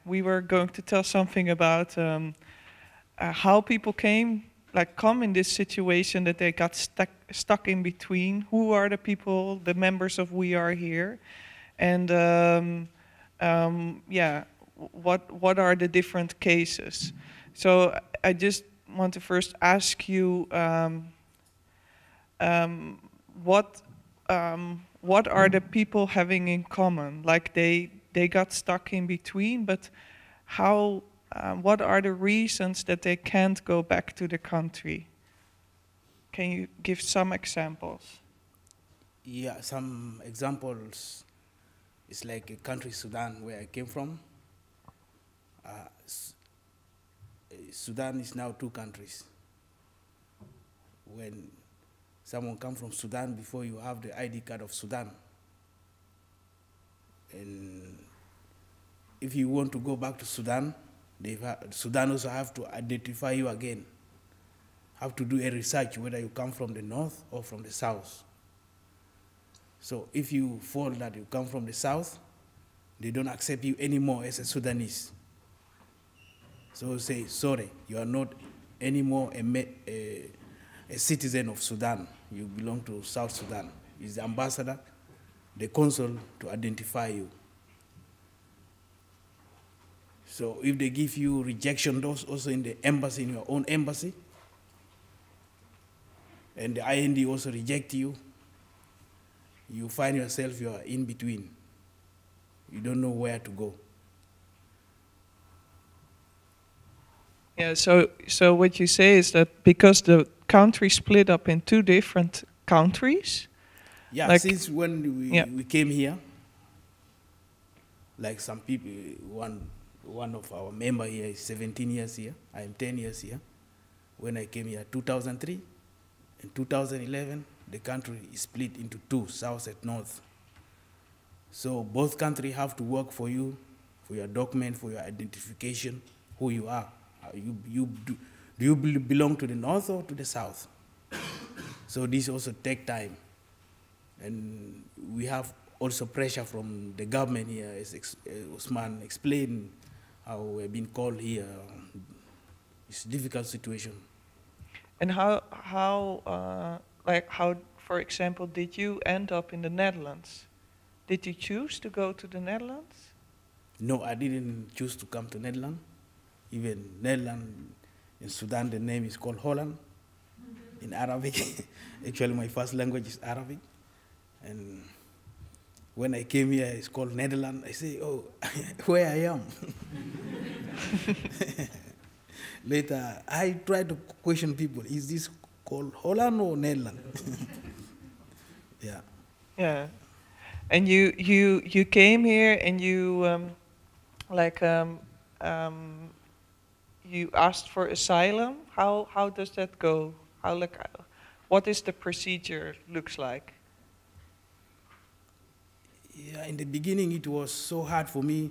we were going to tell something about how people come in this situation that they got stuck in between. Who are the people, the members of We Are Here, and yeah, what are the different cases? So I just want to first ask you, um, what what are the people having in common? Like they got stuck in between, but how? What are the reasons that they can't go back to the country? Can you give some examples? Yeah, some examples is like a country, Sudan, where I came from. Uh, Sudan is now two countries. When someone comes from Sudan, before you have the ID card of Sudan. And if you want to go back to Sudan, Sudan also have to identify you again. Have to do a research whether you come from the north or from the south. So if you fall that you come from the south, they don't accept you anymore as a Sudanese. So say, sorry, you are not anymore a citizen of Sudan. You belong to South Sudan. It's the ambassador, the consul to identify you. So if they give you rejection those also in the embassy, in your own embassy, and the IND also reject you, you find yourself you are in between. You don't know where to go. Yeah, so what you say is that because the country split up in two different countries. Yeah, like, since when we came here, like some people, one of our member here is 17 years here. I am 10 years here. When I came here 2003, in 2011, the country is split into two, south and north. So both countries have to work for you, for your document, for your identification, who you are. Do you belong to the north or to the south? So this also take time. And we have also pressure from the government here, as Osman explained, how we've been called here. It's a difficult situation. And how, for example, did you end up in the Netherlands? Did you choose to go to the Netherlands? No, I didn't choose to come to Netherlands. Even Netherlands, in Sudan, the name is called Holland, in Arabic. Actually, my first language is Arabic. And when I came here, it's called Netherlands. I say, oh, where I am. Later, I try to question people, is this called Holland or Netherlands? Yeah. Yeah. And you came here and you you asked for asylum. How does that go? What is the procedure looks like? Yeah, in the beginning it was so hard for me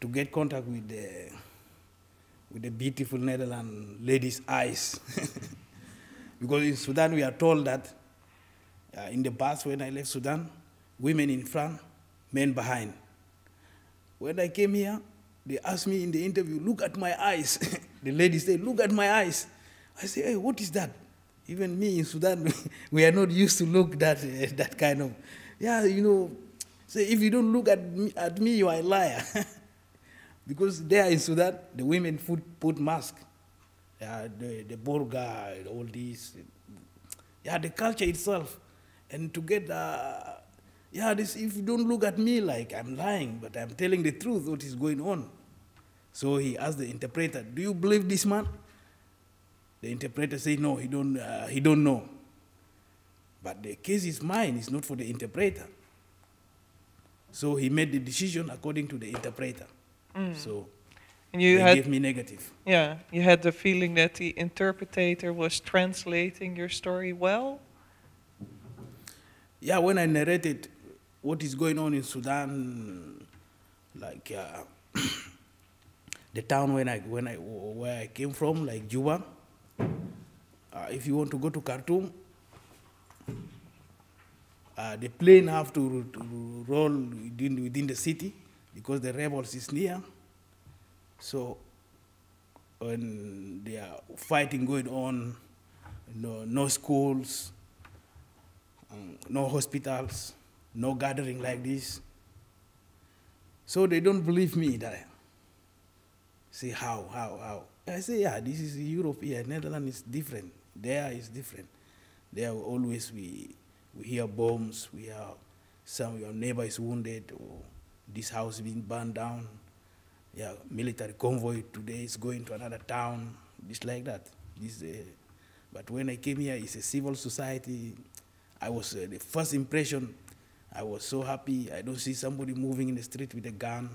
to get contact with the beautiful Netherlands ladies' eyes. Because in Sudan we are told that in the past when I left Sudan, women in front, men behind. When I came here, they asked me in the interview, look at my eyes. The ladies say, look at my eyes. I say, hey, what is that? Even me in Sudan, we are not used to look that kind of, yeah, you know, say if you don't look at me, you are a liar. Because there in Sudan, the women put mask. The burqa, all these. Yeah, the culture itself. And to get, if you don't look at me like I'm lying, but I'm telling the truth, what is going on. So he asked the interpreter, do you believe this man? The interpreter said, no, he don't know. But the case is mine, it's not for the interpreter. So he made the decision according to the interpreter. So and they gave me negative. Yeah, you had the feeling that the interpreter was translating your story well? Yeah, when I narrated what is going on in Sudan, like the town where I came from, like Juba. If you want to go to Khartoum, the plane have to roll within the city because the rebels is near. So when there are fighting going on, no schools, no hospitals, no gathering like this. So they don't believe me that. Say how? I say, yeah, this is Europe here. Netherlands is different. There is different. There always we hear bombs, we hear some your neighbor is wounded or this house being burned down. Yeah, military convoy today is going to another town, just like that. But when I came here, it's a civil society. I was the first impression. I was so happy. I don't see somebody moving in the street with a gun.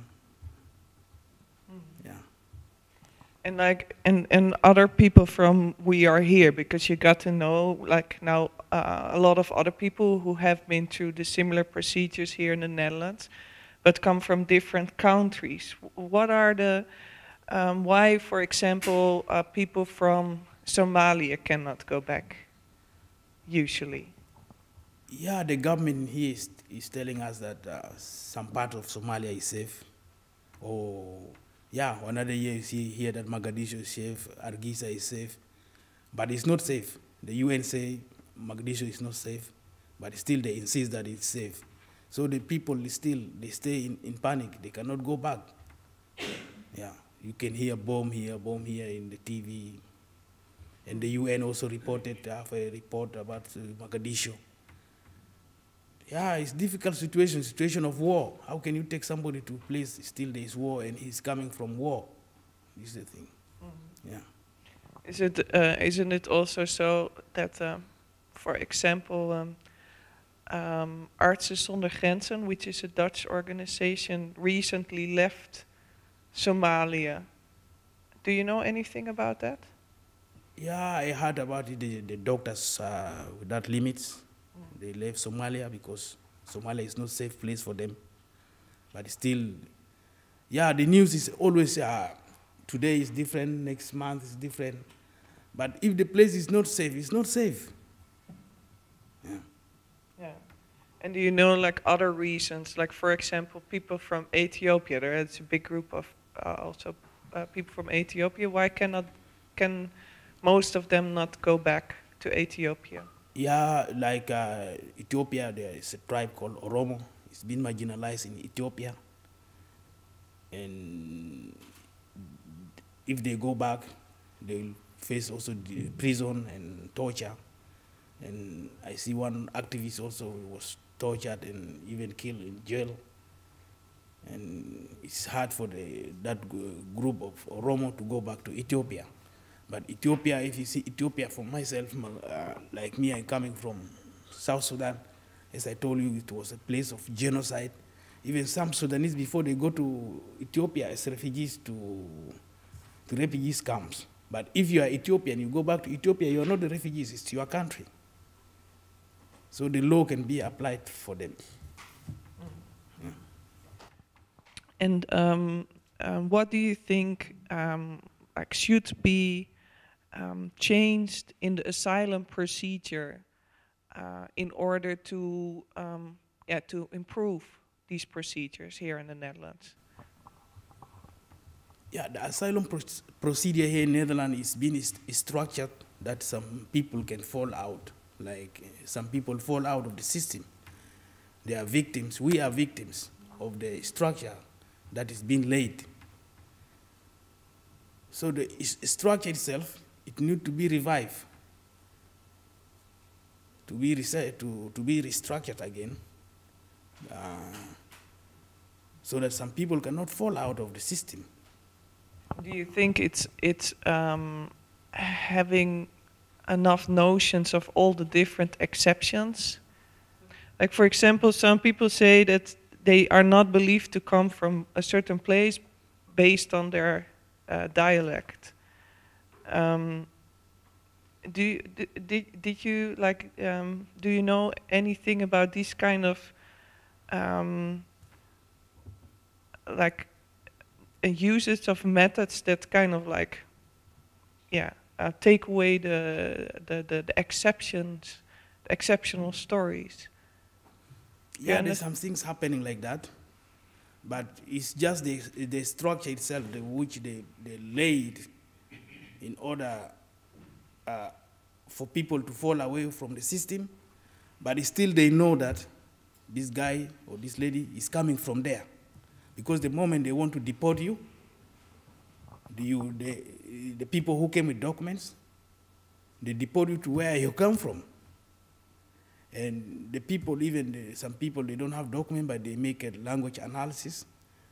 Yeah. And like and other people from We Are Here, because you got to know like now a lot of other people who have been through the similar procedures here in the Netherlands, but come from different countries. What are the why, for example, people from Somalia cannot go back usually? Yeah, the government here is telling us that some part of Somalia is safe. Or, yeah, another year you see here that Mogadishu is safe, Argisa is safe. But it's not safe. The UN say Mogadishu is not safe, but still they insist that it's safe. So the people they stay in panic. They cannot go back. Yeah, you can hear bomb here in the TV. And the UN also reported, have a report about Mogadishu. Yeah, it's difficult situation of war. How can you take somebody to a place still there is war and he's coming from war? This is the thing. Mm-hmm. Yeah. Isn't it also so that, for example, Artsen zonder Grenzen, which is a Dutch organization, recently left Somalia? Do you know anything about that? Yeah, I heard about it. The doctors without limits. They left Somalia because Somalia is not a safe place for them. But still, yeah, the news is always today is different, next month is different. But if the place is not safe, it's not safe. Yeah. Yeah. And do you know like other reasons? Like for example, people from Ethiopia. There's a big group of also people from Ethiopia. Why can most of them not go back to Ethiopia? Yeah, like Ethiopia, there is a tribe called Oromo. It's been marginalized in Ethiopia. And if they go back, they will face also the prison and torture. And I see one activist also was tortured and even killed in jail. And it's hard for that group of Oromo to go back to Ethiopia. But Ethiopia, if you see Ethiopia for myself, like me, I'm coming from South Sudan. As I told you, it was a place of genocide. Even some Sudanese, before they go to Ethiopia as refugees to refugees camps. But if you are Ethiopian, you go back to Ethiopia, you are not the refugees, it's your country. So the law can be applied for them. Yeah. And what do you think like should be changed in the asylum procedure in order to improve these procedures here in the Netherlands? Yeah, the asylum procedure here in Netherlands is being structured that some people can fall out. Like some people fall out of the system. They are victims. We are victims of the structure that is being laid. So the structure itself, it needs to be revived, to be restructured again, so that some people cannot fall out of the system. Do you think it's having enough notions of all the different exceptions? Like for example, some people say that they are not believed to come from a certain place based on their dialect. Did you like? Do you know anything about these kind of like uses of methods that kind of like, take away the exceptions, the exceptional stories? Yeah, there's some things happening like that. But it's just the structure itself, which they laid in order for people to fall away from the system. But still they know that this guy or this lady is coming from there. Because the moment they want to deport you, the people who came with documents, they deport you to where you come from. And the people, even some people, they don't have documents, but they make a language analysis.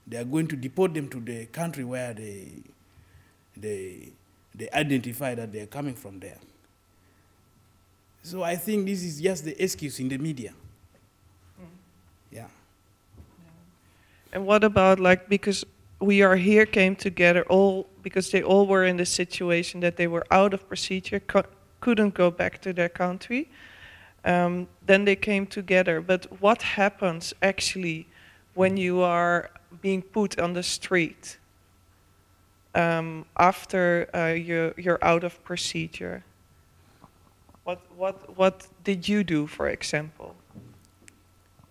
They are going to deport them to the country where they identify that they are coming from there. So I think this is just the excuse in the media. Yeah. And what about, like, because We Are Here came together because they all were in the situation that they were out of procedure, couldn't go back to their country. Then they came together. But what happens actually when you are being put on the street after you're out of procedure? What did you do, for example?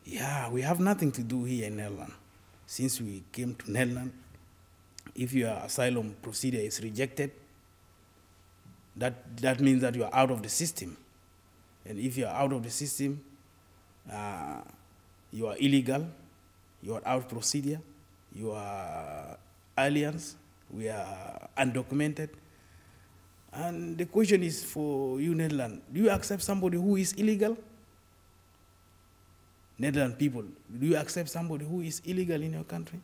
Yeah, we have nothing to do here in Netherlands. Since we came to Netherlands, if your asylum procedure is rejected, that means that you are out of the system. And if you are out of the system, you are illegal, you are out of procedure, you are aliens, we are undocumented. And the question is for you, Netherlands, do you accept somebody who is illegal? Netherlands people, do you accept somebody who is illegal in your country?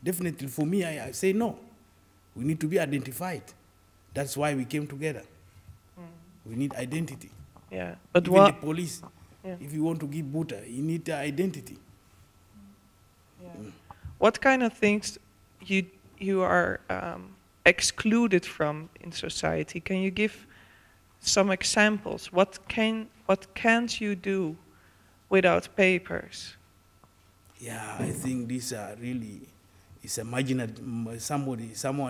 Definitely for me, I say no. We need to be identified. That's why we came together. We need identity. Yeah, but even what? the police, Yeah. if you want to give buta, you need identity. Yeah. What kind of things you are excluded from in society? Can you give some examples? What can't you do without papers? Yeah, I think these are really, it's a someone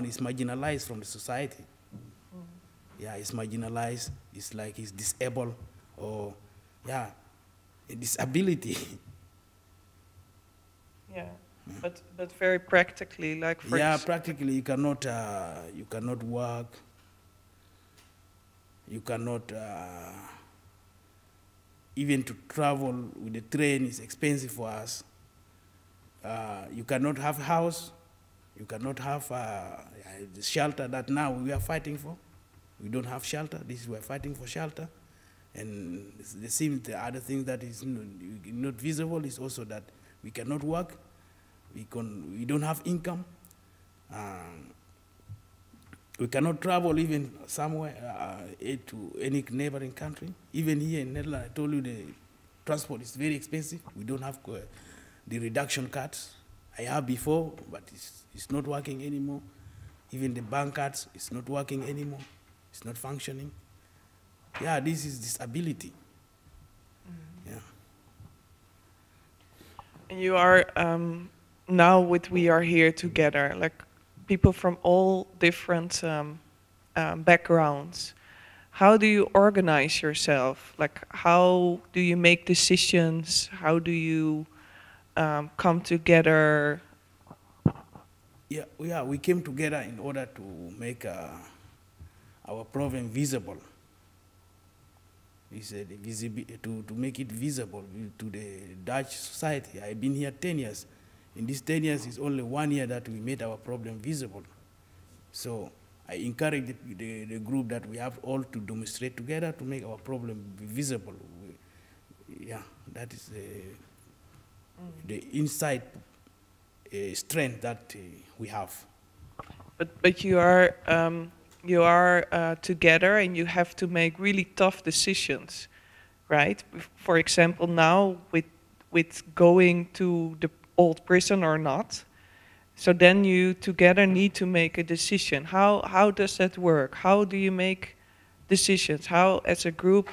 is marginalized from the society. Yeah, it's marginalized, it's like he's disabled, or yeah, a disability. Yeah, but very practically, like for Practically you cannot work, you cannot even to travel with the train is expensive for us. You cannot have house, you cannot have the shelter that now we are fighting for. We don't have shelter. We are fighting for shelter. And the other thing that is not visible is also that we cannot work. We don't have income. We cannot travel even somewhere to any neighboring country. Even here in Netherlands, I told you the transport is very expensive. We don't have the reduction cards. I have before, but it's not working anymore. Even the bank cards, it's not working anymore. It's not functioning. Yeah, this is disability. Yeah. And you are now with We Are Here together, like people from all different backgrounds. How do you organize yourself? Like, how do you make decisions? How do you come together? Yeah, we came together in order to make our problem visible. We said to make it visible to the Dutch society. I've been here 10 years. In these 10 years, it's only 1 year that we made our problem visible. So I encourage the group that we have all to demonstrate together to make our problem visible. That is the inside strength that we have. But you are together and you have to make really tough decisions, right? For example, now with going to the old prison or not. So then you together need to make a decision. How does that work? How do you make decisions? How, as a group,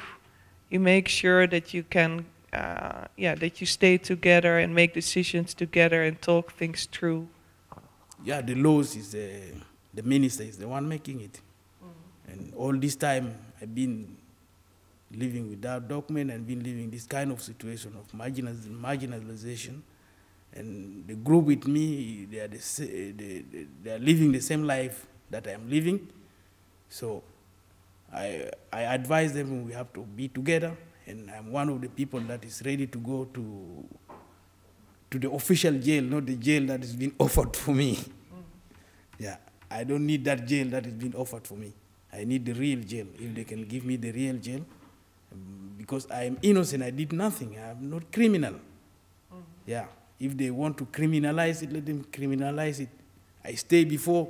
you make sure that you can, that you stay together and make decisions together and talk things through? Yeah, the laws is the minister is the one making it. And all this time I've been living without document and been living this kind of situation of marginalization. And the group with me, they are living the same life that I am living. So I advise them we have to be together, and I'm one of the people that is ready to go to the official jail, not the jail that is being offered for me. Yeah, I don't need that jail that is being offered for me. I need the real jail. If they can give me the real jail, because I am innocent, I did nothing. I'm not criminal. Yeah, if they want to criminalize it, let them criminalize it. I stay before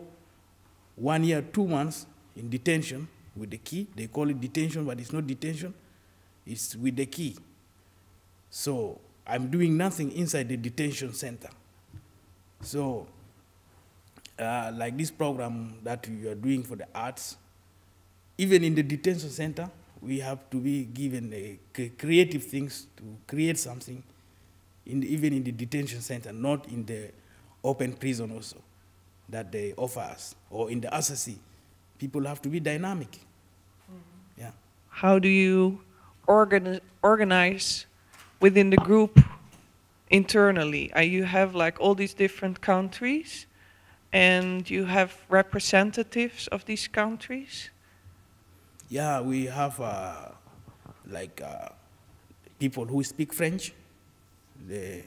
1 year, 2 months in detention with the key. They call it detention, but it's not detention. It's with the key. So I'm doing nothing inside the detention center. So like this program that you are doing for the arts, even in the detention center, we have to be given creative things to create something, even in the detention center, not in the open prison also that they offer us, or in the RCC. People have to be dynamic. Mm-hmm. Yeah. How do you organize within the group internally? You have like all these different countries, and you have representatives of these countries? Yeah, we have people who speak French. They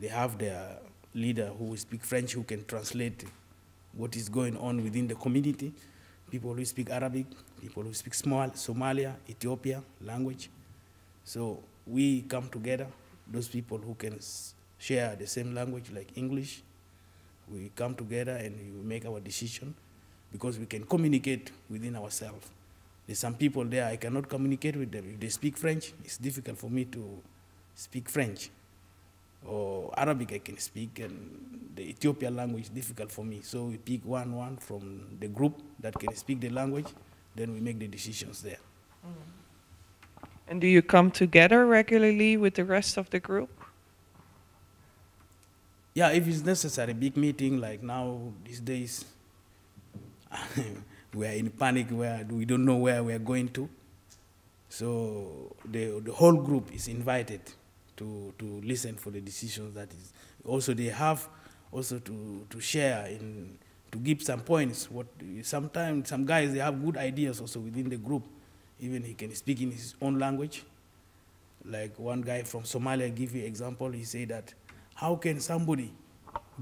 have their leader who speak French, who can translate what is going on within the community. People who speak Arabic, people who speak Somalia, Ethiopia language. So we come together, those people who can share the same language like English. We come together and we make our decision because we can communicate within ourselves. There's some people there, I cannot communicate with them. If they speak French, it's difficult for me to speak French. Or Arabic I can speak, and the Ethiopian language is difficult for me. So we pick one from the group that can speak the language, then we make the decisions there. Mm. And do you come together regularly with the rest of the group? Yeah, if it's necessary, big meeting like now, these days, we are in panic where we don't know where we are going to. So the whole group is invited to listen for the decisions that is. Also, they have also to share in, to give some points. Sometimes some guys, they have good ideas also within the group. Even he can speak in his own language. Like one guy from Somalia, give you example, he said that, how can somebody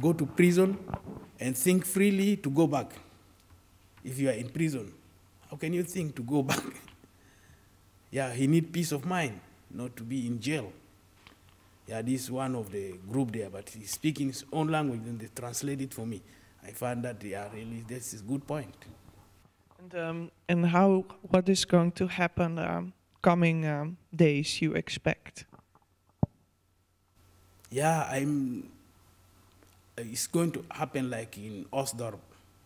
go to prison and think freely to go back? If you are in prison, how can you think to go back? Yeah, he need peace of mind, not to be in jail. Yeah, this is one of the group there, but he's speaking his own language and they translate it for me. I found that, yeah, really, this is a good point. And what is going to happen coming days you expect? Yeah, it's going to happen like in Osdorp,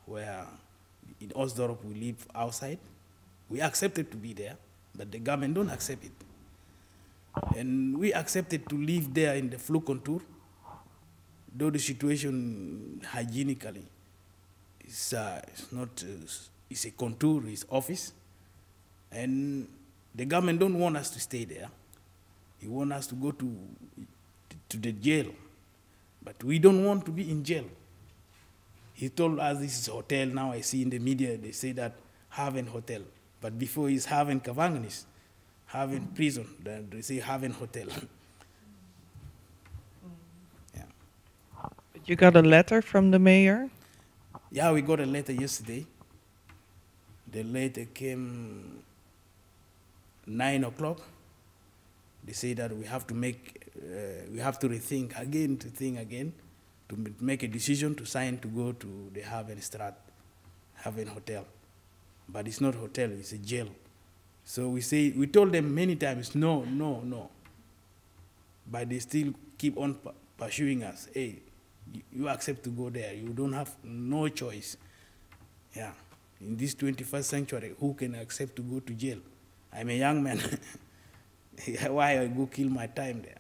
where in Osdorp we live outside. We accepted to be there, but the government don't accept it. And we accepted to live there in the flow contour, though the situation hygienically is not, it's a contour, it's office. And the government don't want us to stay there. He want us to go to the jail. But we don't want to be in jail. He told us this is a hotel. Now I see in the media, they say that Haven Hotel. But before it's Haven Kavanganis. Haven prison, they say Haven Hotel. Yeah. But you got a letter from the mayor? Yeah, we got a letter yesterday. The letter came 9 o'clock. They say that we have to rethink again, to make a decision to sign to go to the Haven Hotel. But it's not hotel, it's a jail. So we told them many times, no, no, no. But they still keep on pursuing us. Hey, you accept to go there. You don't have no choice. Yeah. In this 21st century, who can accept to go to jail? I'm a young man. Why I go kill my time there?